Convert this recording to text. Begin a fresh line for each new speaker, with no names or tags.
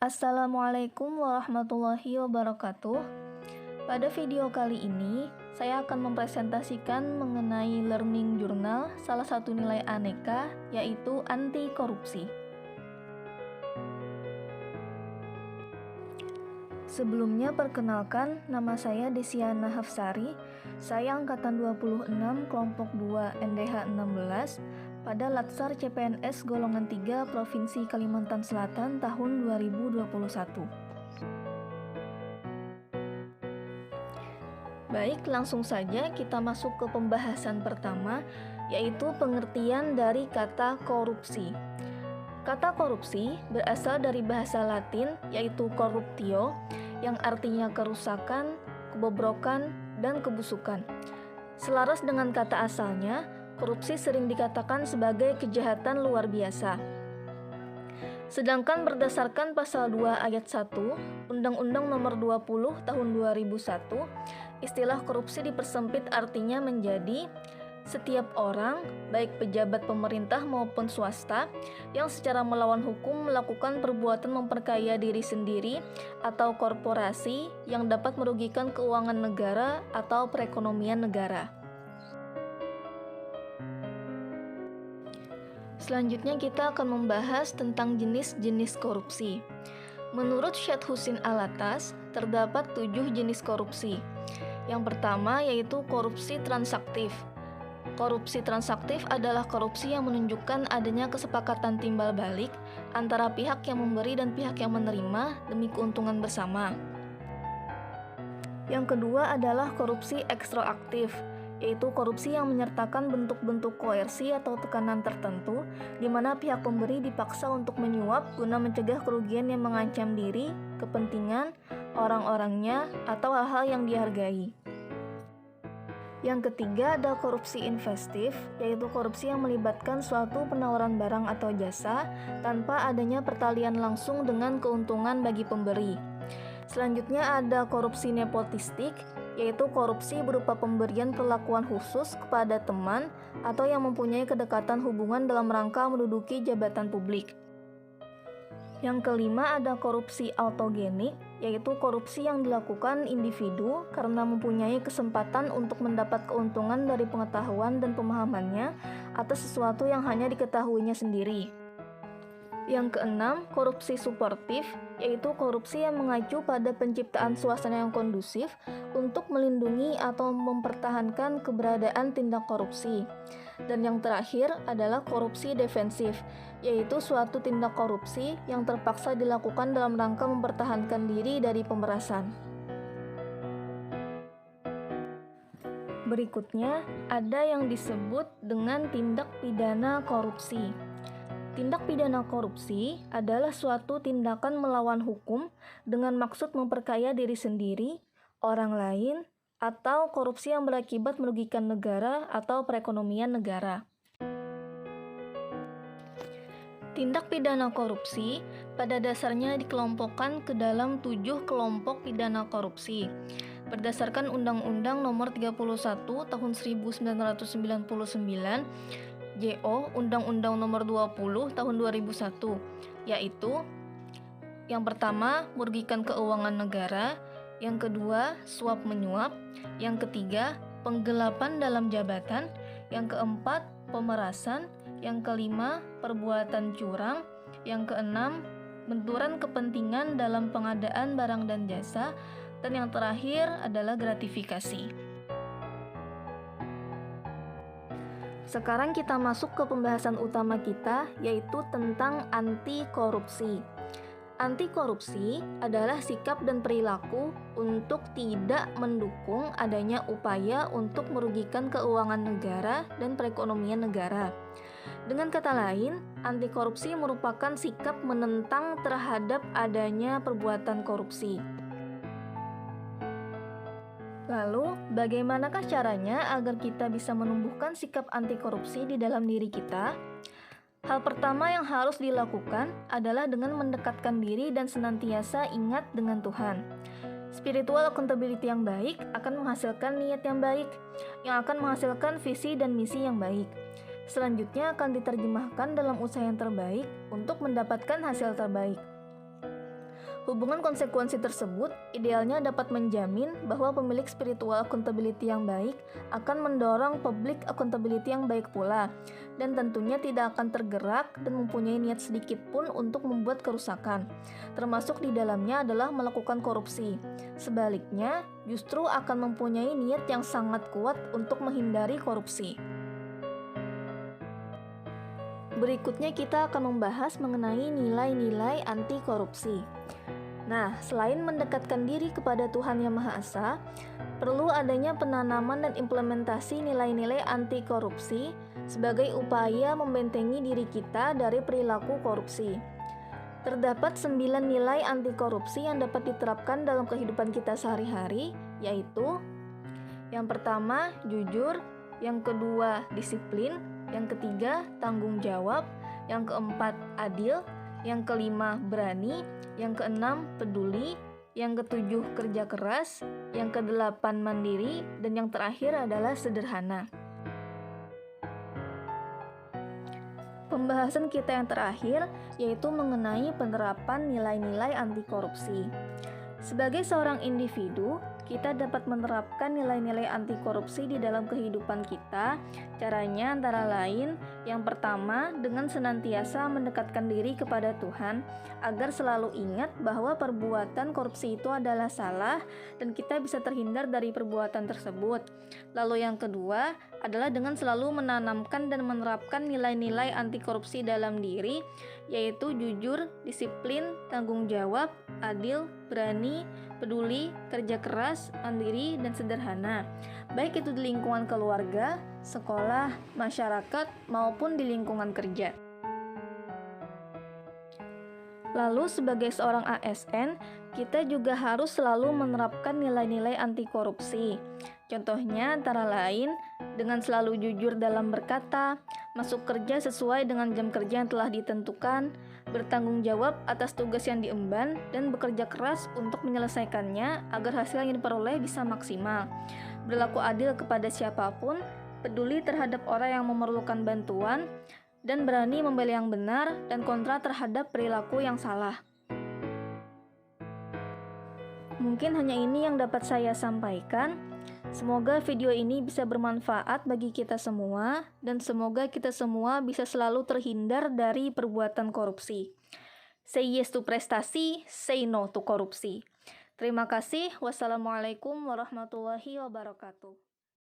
Assalamualaikum warahmatullahi wabarakatuh. Pada video kali ini, saya akan mempresentasikan mengenai learning journal salah satu nilai aneka, yaitu anti korupsi. Sebelumnya perkenalkan, nama saya Desiana Hafsari. Saya angkatan 26 kelompok 2 NDH 16 pada Latsar CPNS golongan 3 Provinsi Kalimantan Selatan tahun 2021. Baik, langsung saja kita masuk ke pembahasan pertama, yaitu pengertian dari kata korupsi. Kata korupsi berasal dari bahasa Latin, yaitu corruptio, yang artinya kerusakan, kebobrokan, dan kebusukan. Selaras dengan kata asalnya, korupsi sering dikatakan sebagai kejahatan luar biasa. Sedangkan berdasarkan pasal 2 ayat 1 Undang-Undang Nomor 20 Tahun 2001, istilah korupsi dipersempit artinya menjadi setiap orang, baik pejabat pemerintah maupun swasta, yang secara melawan hukum melakukan perbuatan memperkaya diri sendiri atau korporasi yang dapat merugikan keuangan negara atau perekonomian negara. Selanjutnya kita akan membahas tentang jenis-jenis korupsi. Menurut Syed Husin Alatas, terdapat 7 jenis korupsi. Yang pertama yaitu korupsi transaktif. Korupsi transaktif adalah korupsi yang menunjukkan adanya kesepakatan timbal balik antara pihak yang memberi dan pihak yang menerima demi keuntungan bersama. Yang kedua adalah korupsi ekstraaktif, yaitu korupsi yang menyertakan bentuk-bentuk koersi atau tekanan tertentu di mana pihak pemberi dipaksa untuk menyuap guna mencegah kerugian yang mengancam diri, kepentingan, orang-orangnya, atau hal-hal yang dihargai. Yang ketiga ada korupsi investif, yaitu korupsi yang melibatkan suatu penawaran barang atau jasa tanpa adanya pertalian langsung dengan keuntungan bagi pemberi. Selanjutnya ada korupsi nepotistik, yaitu korupsi berupa pemberian perlakuan khusus kepada teman atau yang mempunyai kedekatan hubungan dalam rangka menduduki jabatan publik. Yang kelima ada korupsi autogenik, yaitu korupsi yang dilakukan individu karena mempunyai kesempatan untuk mendapat keuntungan dari pengetahuan dan pemahamannya atas sesuatu yang hanya diketahuinya sendiri. Yang keenam, korupsi suportif, yaitu korupsi yang mengacu pada penciptaan suasana yang kondusif untuk melindungi atau mempertahankan keberadaan tindak korupsi. Dan yang terakhir adalah korupsi defensif, yaitu suatu tindak korupsi yang terpaksa dilakukan dalam rangka mempertahankan diri dari pemerasan. Berikutnya, ada yang disebut dengan tindak pidana korupsi. Tindak pidana korupsi adalah suatu tindakan melawan hukum dengan maksud memperkaya diri sendiri, orang lain, atau korupsi yang berakibat merugikan negara atau perekonomian negara. Tindak pidana korupsi pada dasarnya dikelompokkan ke dalam 7 kelompok pidana korupsi. Berdasarkan Undang-Undang Nomor 31 Tahun 1999, JO Undang-Undang Nomor 20 Tahun 2001, yaitu yang pertama, merugikan keuangan negara, yang kedua, suap menyuap, yang ketiga, penggelapan dalam jabatan, yang keempat, pemerasan, yang kelima, perbuatan curang, yang keenam, benturan kepentingan dalam pengadaan barang dan jasa, dan yang terakhir adalah gratifikasi. Sekarang kita masuk ke pembahasan utama kita, yaitu tentang anti korupsi. Anti korupsi adalah sikap dan perilaku untuk tidak mendukung adanya upaya untuk merugikan keuangan negara dan perekonomian negara. Dengan kata lain, anti korupsi merupakan sikap menentang terhadap adanya perbuatan korupsi. Lalu, bagaimanakah caranya agar kita bisa menumbuhkan sikap anti korupsi di dalam diri kita? Hal pertama yang harus dilakukan adalah dengan mendekatkan diri dan senantiasa ingat dengan Tuhan. Spiritual accountability yang baik akan menghasilkan niat yang baik, yang akan menghasilkan visi dan misi yang baik. Selanjutnya akan diterjemahkan dalam usaha yang terbaik untuk mendapatkan hasil terbaik. Hubungan konsekuensi tersebut idealnya dapat menjamin bahwa pemilik spiritual accountability yang baik akan mendorong public accountability yang baik pula, dan tentunya tidak akan tergerak dan mempunyai niat sedikit pun untuk membuat kerusakan, termasuk di dalamnya adalah melakukan korupsi. Sebaliknya, justru akan mempunyai niat yang sangat kuat untuk menghindari korupsi. Berikutnya kita akan membahas mengenai nilai-nilai anti korupsi. Nah, selain mendekatkan diri kepada Tuhan Yang Maha Esa, perlu adanya penanaman dan implementasi nilai-nilai anti korupsi sebagai upaya membentengi diri kita dari perilaku korupsi. Terdapat 9 nilai anti korupsi yang dapat diterapkan dalam kehidupan kita sehari-hari, yaitu yang pertama, jujur, yang kedua, disiplin, yang ketiga, tanggung jawab, yang keempat, adil, yang kelima, berani, yang keenam, peduli, yang ketujuh, kerja keras, yang kedelapan, mandiri, dan yang terakhir adalah sederhana. Pembahasan kita yang terakhir yaitu mengenai penerapan nilai-nilai anti korupsi. Sebagai seorang individu, kita dapat menerapkan nilai-nilai anti korupsi di dalam kehidupan kita. Caranya antara lain, yang pertama dengan senantiasa mendekatkan diri kepada Tuhan agar selalu ingat bahwa perbuatan korupsi itu adalah salah dan kita bisa terhindar dari perbuatan tersebut. Lalu yang kedua adalah dengan selalu menanamkan dan menerapkan nilai-nilai anti korupsi dalam diri, yaitu jujur, disiplin, tanggung jawab, adil, berani, peduli, kerja keras, mandiri, dan sederhana, baik itu di lingkungan keluarga, sekolah, masyarakat, maupun di lingkungan kerja. Lalu sebagai seorang ASN, kita juga harus selalu menerapkan nilai-nilai anti korupsi. Contohnya antara lain dengan selalu jujur dalam berkata, masuk kerja sesuai dengan jam kerja yang telah ditentukan, bertanggung jawab atas tugas yang diemban, dan bekerja keras untuk menyelesaikannya agar hasil yang diperoleh bisa maksimal. Berlaku adil kepada siapapun, peduli terhadap orang yang memerlukan bantuan, dan berani membela yang benar dan kontra terhadap perilaku yang salah. Mungkin hanya ini yang dapat saya sampaikan. Semoga video ini bisa bermanfaat bagi kita semua, dan semoga kita semua bisa selalu terhindar dari perbuatan korupsi. Say yes to prestasi, say no to korupsi. Terima kasih. Wassalamualaikum warahmatullahi wabarakatuh.